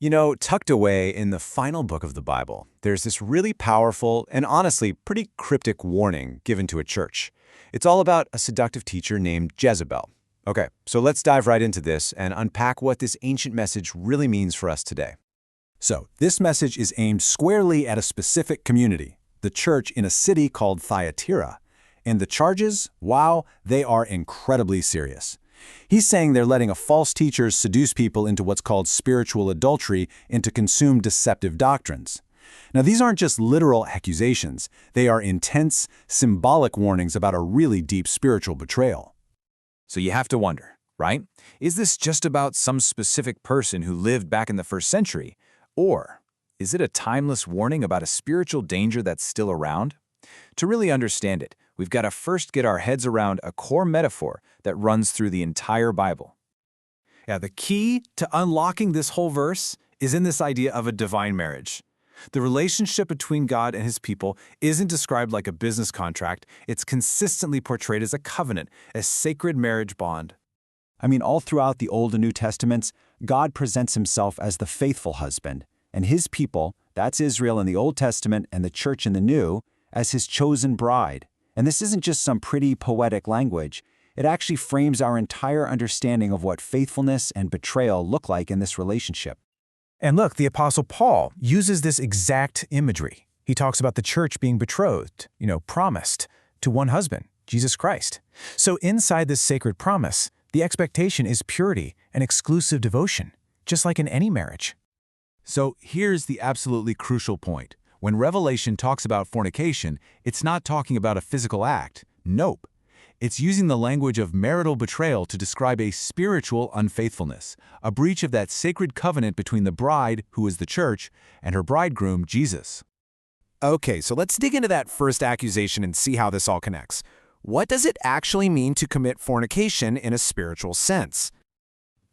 You know, tucked away in the final book of the Bible, there's this really powerful and honestly pretty cryptic warning given to a church. It's all about a seductive teacher named Jezebel. Okay, so let's dive right into this and unpack what this ancient message really means for us today. So, this message is aimed squarely at a specific community, the church in a city called Thyatira. And the charges, wow, they are incredibly serious. He's saying they're letting a false teacher seduce people into what's called spiritual adultery and to consume deceptive doctrines. Now, these aren't just literal accusations. They are intense, symbolic warnings about a really deep spiritual betrayal. So you have to wonder, right? Is this just about some specific person who lived back in the first century? Or is it a timeless warning about a spiritual danger that's still around? To really understand it, we've got to first get our heads around a core metaphor that runs through the entire Bible. Yeah, the key to unlocking this whole verse is in this idea of a divine marriage. The relationship between God and his people isn't described like a business contract. It's consistently portrayed as a covenant, a sacred marriage bond. I mean, all throughout the Old and New Testaments, God presents himself as the faithful husband, and his people, that's Israel in the Old Testament and the church in the New, as his chosen bride. And this isn't just some pretty poetic language. It actually frames our entire understanding of what faithfulness and betrayal look like in this relationship. And look, the Apostle Paul uses this exact imagery. He talks about the church being betrothed, promised to one husband, Jesus Christ. So inside this sacred promise, the expectation is purity and exclusive devotion, just like in any marriage. So here's the absolutely crucial point. When Revelation talks about fornication, it's not talking about a physical act. Nope. It's using the language of marital betrayal to describe a spiritual unfaithfulness, a breach of that sacred covenant between the bride, who is the church, and her bridegroom, Jesus. Okay, so let's dig into that first accusation and see how this all connects. What does it actually mean to commit fornication in a spiritual sense?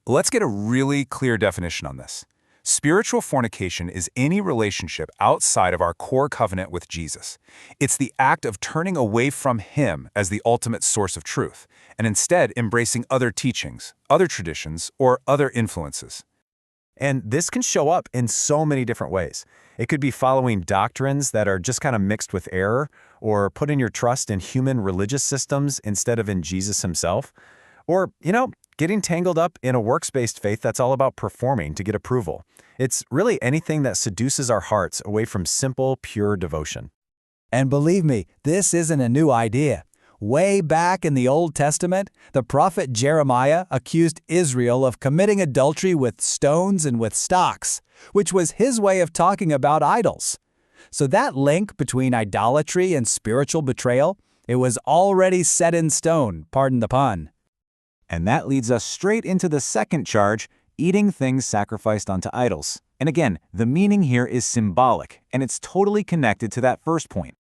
Let's get a really clear definition on this. Spiritual fornication is any relationship outside of our core covenant with Jesus. It's the act of turning away from Him as the ultimate source of truth, and instead embracing other teachings, other traditions, or other influences. And this can show up in so many different ways. It could be following doctrines that are just kind of mixed with error, or putting your trust in human religious systems instead of in Jesus himself. Or, getting tangled up in a works-based faith that's all about performing to get approval. It's really anything that seduces our hearts away from simple, pure devotion. And believe me, this isn't a new idea. Way back in the Old Testament, the prophet Jeremiah accused Israel of committing adultery with stones and with stocks, which was his way of talking about idols. So that link between idolatry and spiritual betrayal, it was already set in stone, pardon the pun. And that leads us straight into the second charge, eating things sacrificed unto idols. And again, the meaning here is symbolic, and it's totally connected to that first point.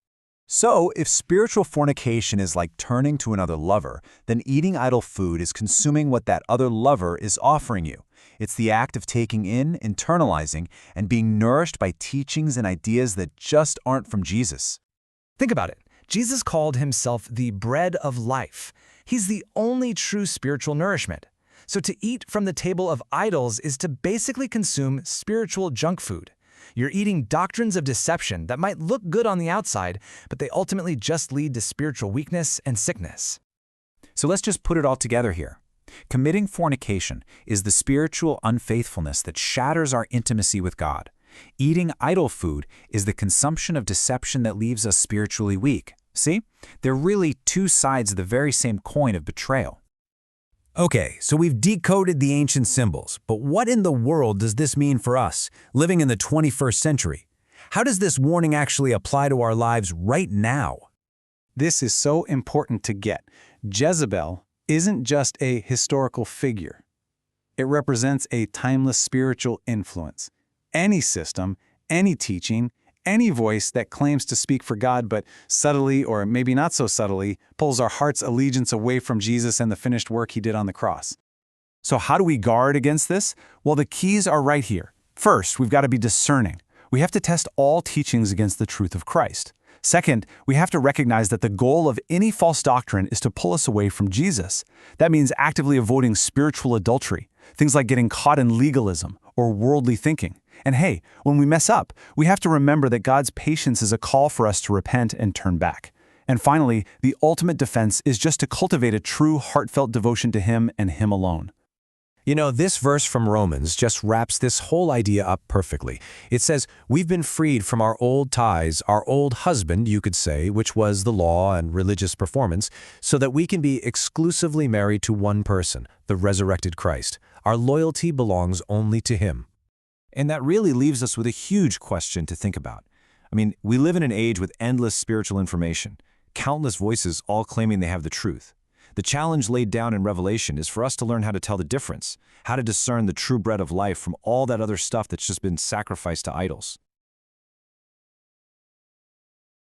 So, if spiritual fornication is like turning to another lover, then eating idol food is consuming what that other lover is offering you. It's the act of taking in, internalizing, and being nourished by teachings and ideas that just aren't from Jesus. Think about it. Jesus called himself the bread of life. He's the only true spiritual nourishment. So to eat from the table of idols is to basically consume spiritual junk food. You're eating doctrines of deception that might look good on the outside, but they ultimately just lead to spiritual weakness and sickness. So let's just put it all together here. Committing fornication is the spiritual unfaithfulness that shatters our intimacy with God. Eating idol food is the consumption of deception that leaves us spiritually weak. See? They're really two sides of the very same coin of betrayal. Okay, so we've decoded the ancient symbols, but what in the world does this mean for us, living in the 21st century? How does this warning actually apply to our lives right now? This is so important to get. Jezebel isn't just a historical figure. It represents a timeless spiritual influence. Any system, any teaching, any voice that claims to speak for God but subtly, or maybe not so subtly, pulls our heart's allegiance away from Jesus and the finished work he did on the cross. So how do we guard against this? Well, the keys are right here. First, we've got to be discerning. We have to test all teachings against the truth of Christ. Second, we have to recognize that the goal of any false doctrine is to pull us away from Jesus. That means actively avoiding spiritual adultery, Things like getting caught in legalism or worldly thinking. And hey, when we mess up, we have to remember that God's patience is a call for us to repent and turn back. And finally, the ultimate defense is just to cultivate a true heartfelt devotion to Him and Him alone. You know, this verse from Romans just wraps this whole idea up perfectly. It says, we've been freed from our old ties, our old husband, you could say, which was the law and religious performance, so that we can be exclusively married to one person, the resurrected Christ. Our loyalty belongs only to Him. And that really leaves us with a huge question to think about. I mean, we live in an age with endless spiritual information, countless voices all claiming they have the truth. The challenge laid down in Revelation is for us to learn how to tell the difference, how to discern the true bread of life from all that other stuff that's just been sacrificed to idols.